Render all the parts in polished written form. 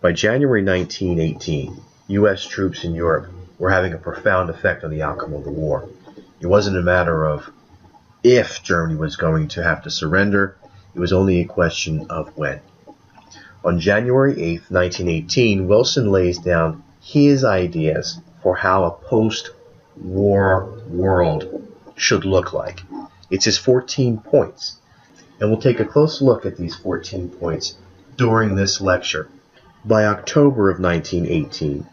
By January 1918, U.S. troops in Europe were having a profound effect on the outcome of the war. It wasn't a matter of if Germany was going to have to surrender, it was only a question of when. On January 8, 1918, Wilson lays down his ideas for how a post-war world should look like. It's his 14 points, and we'll take a close look at these 14 points during this lecture. By October of 1918,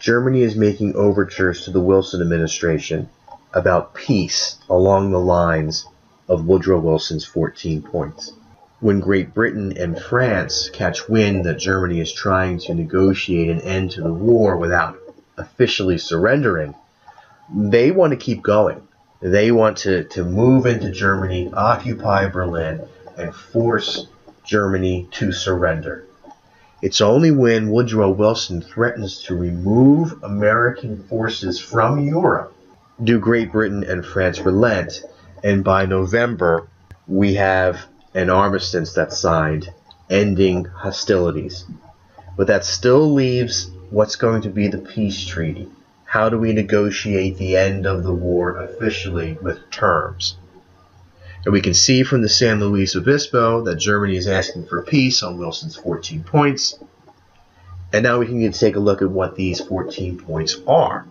Germany is making overtures to the Wilson administration about peace along the lines of Woodrow Wilson's 14 points. When Great Britain and France catch wind that Germany is trying to negotiate an end to the war without officially surrendering, they want to keep going. They want to move into Germany, occupy Berlin, and force Germany to surrender. It's only when Woodrow Wilson threatens to remove American forces from Europe do Great Britain and France relent, and by November we have an armistice that's signed, ending hostilities. But that still leaves what's going to be the peace treaty. How do we negotiate the end of the war officially with terms? And we can see from the San Luis Obispo that Germany is asking for peace on Wilson's 14 points. And now we can take a look at what these 14 points are.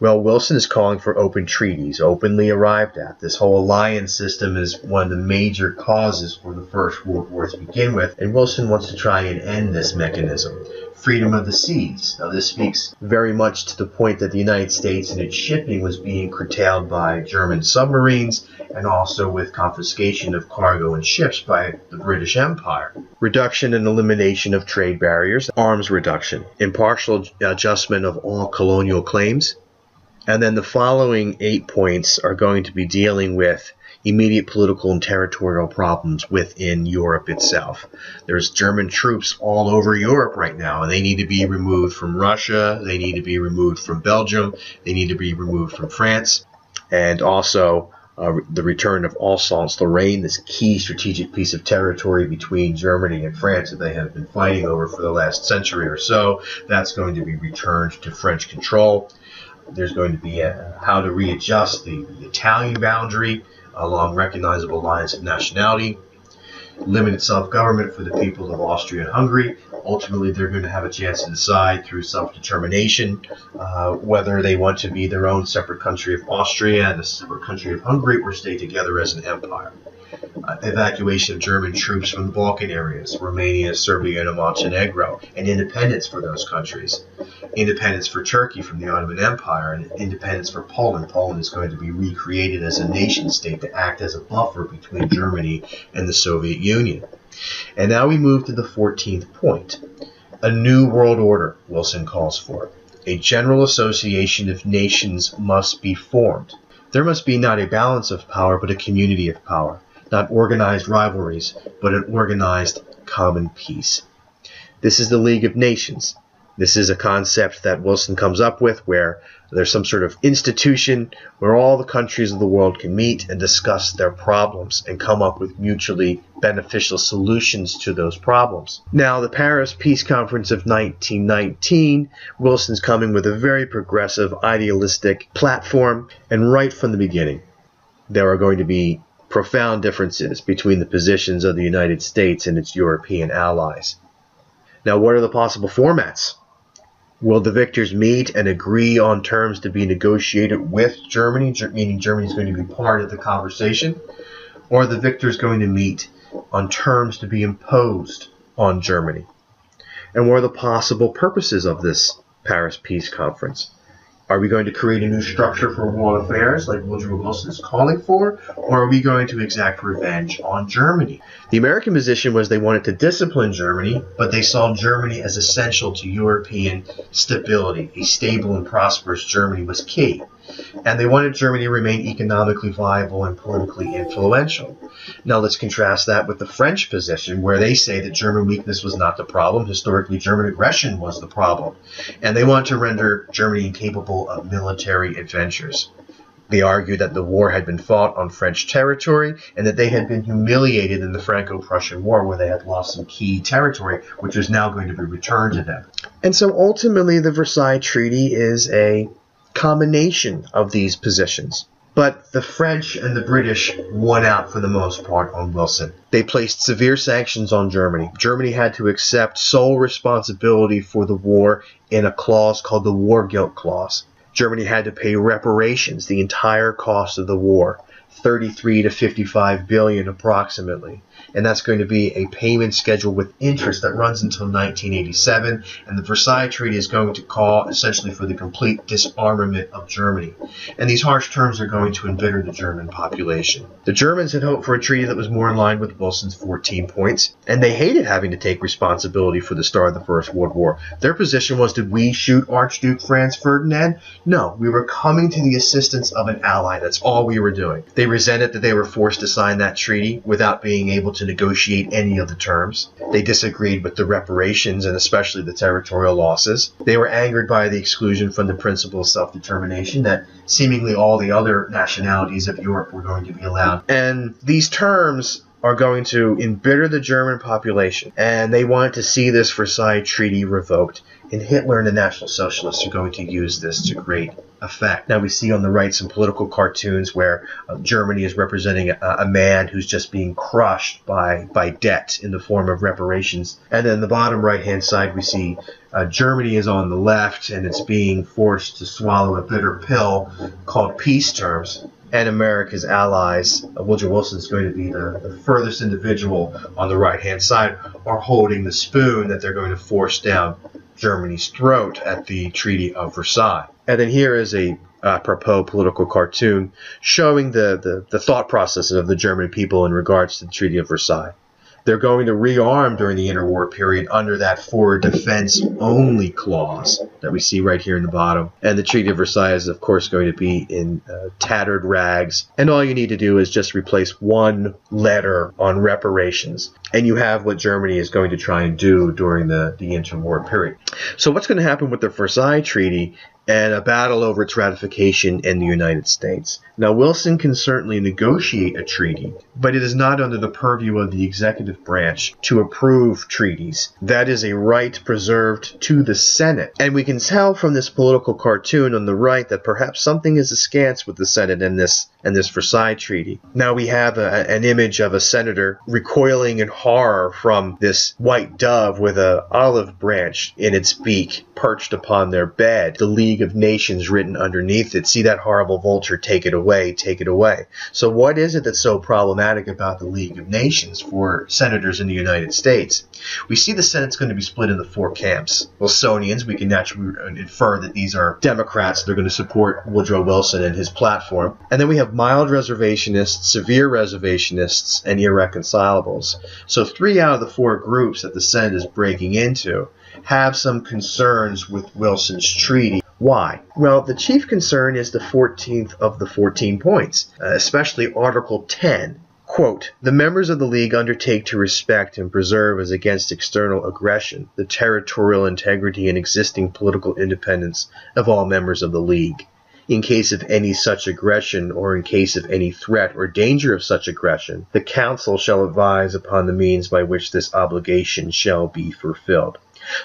Well, Wilson is calling for open treaties, openly arrived at. This whole alliance system is one of the major causes for the First World War to begin with, and Wilson wants to try and end this mechanism. Freedom of the seas. Now, this speaks very much to the point that the United States and its shipping was being curtailed by German submarines, and also with confiscation of cargo and ships by the British Empire. Reduction and elimination of trade barriers, arms reduction, impartial adjustment of all colonial claims. And then the following 8 points are going to be dealing with immediate political and territorial problems within Europe itself. There's German troops all over Europe right now, and they need to be removed from Russia, they need to be removed from Belgium, they need to be removed from France, and also the return of Alsace-Lorraine, this key strategic piece of territory between Germany and France that they have been fighting over for the last century or so. That's going to be returned to French control. There's going to be how to readjust the Italian boundary along recognizable lines of nationality, limited self-government for the people of Austria and Hungary. Ultimately, they're going to have a chance to decide through self-determination whether they want to be their own separate country of Austria and a separate country of Hungary, or stay together as an empire. Evacuation of German troops from the Balkan areas, Romania, Serbia, and Montenegro, and independence for those countries. Independence for Turkey from the Ottoman Empire, and independence for Poland. Poland is going to be recreated as a nation state to act as a buffer between Germany and the Soviet Union. And now we move to the 14th point. A new world order, Wilson calls for. A general association of nations must be formed. There must be not a balance of power, but a community of power. Not organized rivalries, but an organized common peace. This is the League of Nations. This is a concept that Wilson comes up with where there's some sort of institution where all the countries of the world can meet and discuss their problems and come up with mutually beneficial solutions to those problems. Now, the Paris Peace Conference of 1919, Wilson's coming with a very progressive, idealistic platform, and right from the beginning, there are going to be profound differences between the positions of the United States and its European allies. Now, what are the possible formats? Will the victors meet and agree on terms to be negotiated with Germany, meaning Germany is going to be part of the conversation? Or are the victors going to meet on terms to be imposed on Germany? And what are the possible purposes of this Paris Peace Conference? Are we going to create a new structure for world affairs like Woodrow Wilson is calling for? Or are we going to exact revenge on Germany? The American position was they wanted to discipline Germany, but they saw Germany as essential to European stability. A stable and prosperous Germany was key. And they wanted Germany to remain economically viable and politically influential. Now let's contrast that with the French position, where they say that German weakness was not the problem. Historically, German aggression was the problem. And they wanted to render Germany incapable of military adventures. They argued that the war had been fought on French territory and that they had been humiliated in the Franco-Prussian War, where they had lost some key territory, which was now going to be returned to them. And so ultimately the Versailles Treaty is a combination of these positions. But the French and the British won out for the most part on Wilson. They placed severe sanctions on Germany. Germany had to accept sole responsibility for the war in a clause called the War Guilt Clause. Germany had to pay reparations, the entire cost of the war, 33 to 55 billion approximately. And that's going to be a payment schedule with interest that runs until 1987. And the Versailles Treaty is going to call essentially for the complete disarmament of Germany. And these harsh terms are going to embitter the German population. The Germans had hoped for a treaty that was more in line with Wilson's 14 points, and they hated having to take responsibility for the start of the First World War. Their position was, did we shoot Archduke Franz Ferdinand? No, we were coming to the assistance of an ally. That's all we were doing. They resented that they were forced to sign that treaty without being able to negotiate any of the terms. They disagreed with the reparations and especially the territorial losses. They were angered by the exclusion from the principle of self-determination that seemingly all the other nationalities of Europe were going to be allowed. And these terms are going to embitter the German population, and they wanted to see this Versailles Treaty revoked. And Hitler and the National Socialists are going to use this to great effect. Now we see on the right some political cartoons where Germany is representing a man who's just being crushed by debt in the form of reparations. And then the bottom right-hand side we see Germany is on the left, and it's being forced to swallow a bitter pill called peace terms. And America's allies, Woodrow Wilson is going to be the furthest individual on the right-hand side, are holding the spoon that they're going to force down Germany's throat at the Treaty of Versailles. And then here is a apropos political cartoon showing the thought processes of the German people in regards to the Treaty of Versailles. They're going to rearm during the interwar period under that for defense only clause that we see right here in the bottom. And the Treaty of Versailles is, of course, going to be in tattered rags. And all you need to do is just replace one letter on reparations. And you have what Germany is going to try and do during the interwar period. So what's going to happen with the Versailles Treaty and a battle over its ratification in the United States? Now, Wilson can certainly negotiate a treaty, but it is not under the purview of the executive branch to approve treaties. That is a right preserved to the Senate. And we can tell from this political cartoon on the right that perhaps something is askance with the Senate in this Versailles Treaty. Now we have an image of a senator recoiling in horror from this white dove with an olive branch in its beak perched upon their bed, the League of Nations written underneath it. See that horrible vulture, take it away, take it away. So what is it that's so problematic about the League of Nations for senators in the United States? We see the Senate's going to be split into four camps. Wilsonians, we can naturally infer that these are Democrats. They're going to support Woodrow Wilson and his platform. And then we have mild reservationists, severe reservationists, and irreconcilables. So 3 out of the 4 groups that the Senate is breaking into have some concerns with Wilson's treaty. Why? Well, the chief concern is the 14th of the 14 points, especially Article 10. Quote, the members of the League undertake to respect and preserve as against external aggression the territorial integrity and existing political independence of all members of the League. In case of any such aggression or in case of any threat or danger of such aggression, the Council shall advise upon the means by which this obligation shall be fulfilled.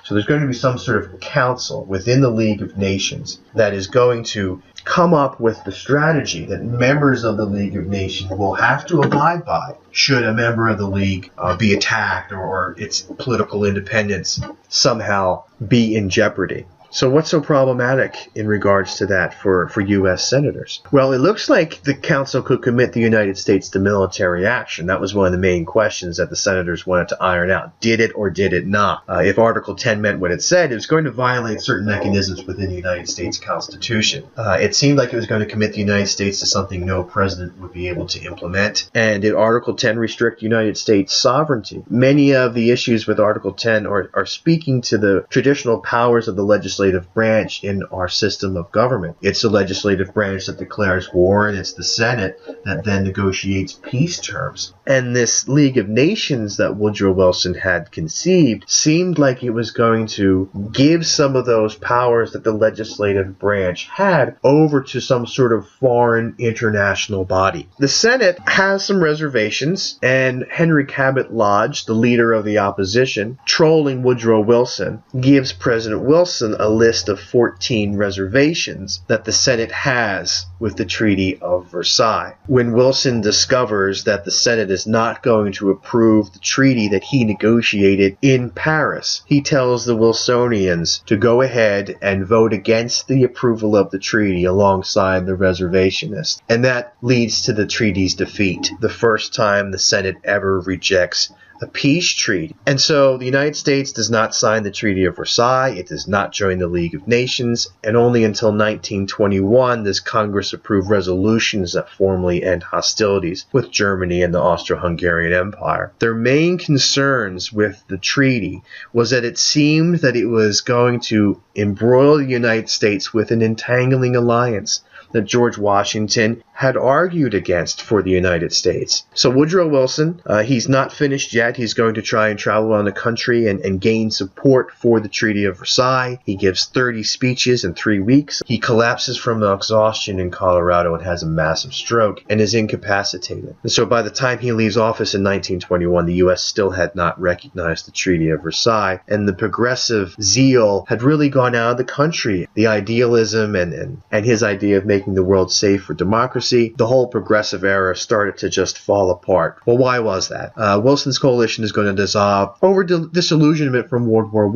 So there's going to be some sort of council within the League of Nations that is going to come up with the strategy that members of the League of Nations will have to abide by should a member of the League be attacked or its political independence somehow be in jeopardy. So what's so problematic in regards to that for U.S. senators? Well, it looks like the Council could commit the United States to military action. That was one of the main questions that the senators wanted to iron out. Did it or did it not? If Article 10 meant what it said, it was going to violate certain mechanisms within the United States Constitution. It seemed like it was going to commit the United States to something no president would be able to implement. And did Article 10 restrict United States sovereignty? Many of the issues with Article 10 are speaking to the traditional powers of the legislature legislative branch in our system of government. It's the legislative branch that declares war, and it's the Senate that then negotiates peace terms. And this League of Nations that Woodrow Wilson had conceived seemed like it was going to give some of those powers that the legislative branch had over to some sort of foreign international body. The Senate has some reservations, and Henry Cabot Lodge, the leader of the opposition, trolling Woodrow Wilson, gives President Wilson a list of 14 reservations that the Senate has with the Treaty of Versailles. When Wilson discovers that the Senate is not going to approve the treaty that he negotiated in Paris, he tells the Wilsonians to go ahead and vote against the approval of the treaty alongside the reservationists. And that leads to the treaty's defeat, the first time the Senate ever rejects a peace treaty. And so the United States does not sign the Treaty of Versailles. It does not join the League of Nations. And only until 1921 does Congress approve resolutions that formally end hostilities with Germany and the Austro-Hungarian Empire. Their main concerns with the treaty was that it seemed that it was going to embroil the United States with an entangling alliance that George Washington had argued against for the United States. So Woodrow Wilson, he's not finished yet. He's going to try and travel around the country and gain support for the Treaty of Versailles. He gives 30 speeches in 3 weeks. He collapses from exhaustion in Colorado and has a massive stroke and is incapacitated. And so by the time he leaves office in 1921, the U.S. still had not recognized the Treaty of Versailles, and the progressive zeal had really gone out of the country. The idealism and his idea of making the world safe for democracy, the whole progressive era started to just fall apart. Well, why was that? Wilson's coalition is going to dissolve over disillusionment from World War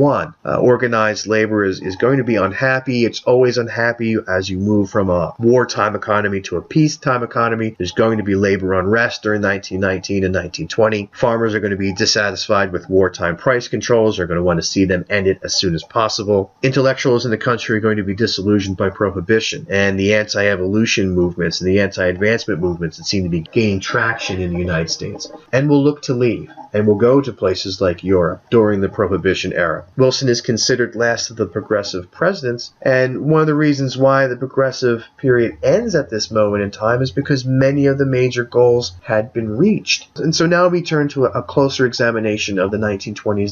I. Organized labor is going to be unhappy. It's always unhappy as you move from a wartime economy to a peacetime economy. There's going to be labor unrest during 1919 and 1920. Farmers are going to be dissatisfied with wartime price controls. They're going to want to see them ended as soon as possible. Intellectuals in the country are going to be disillusioned by prohibition and the anti-evolution movements and the anti-advancement movements that seem to be gaining traction in the United States, and will look to leave and will go to places like Europe during the Prohibition era. Wilson is considered last of the progressive presidents, and one of the reasons why the progressive period ends at this moment in time is because many of the major goals had been reached. And so now we turn to a closer examination of the 1920s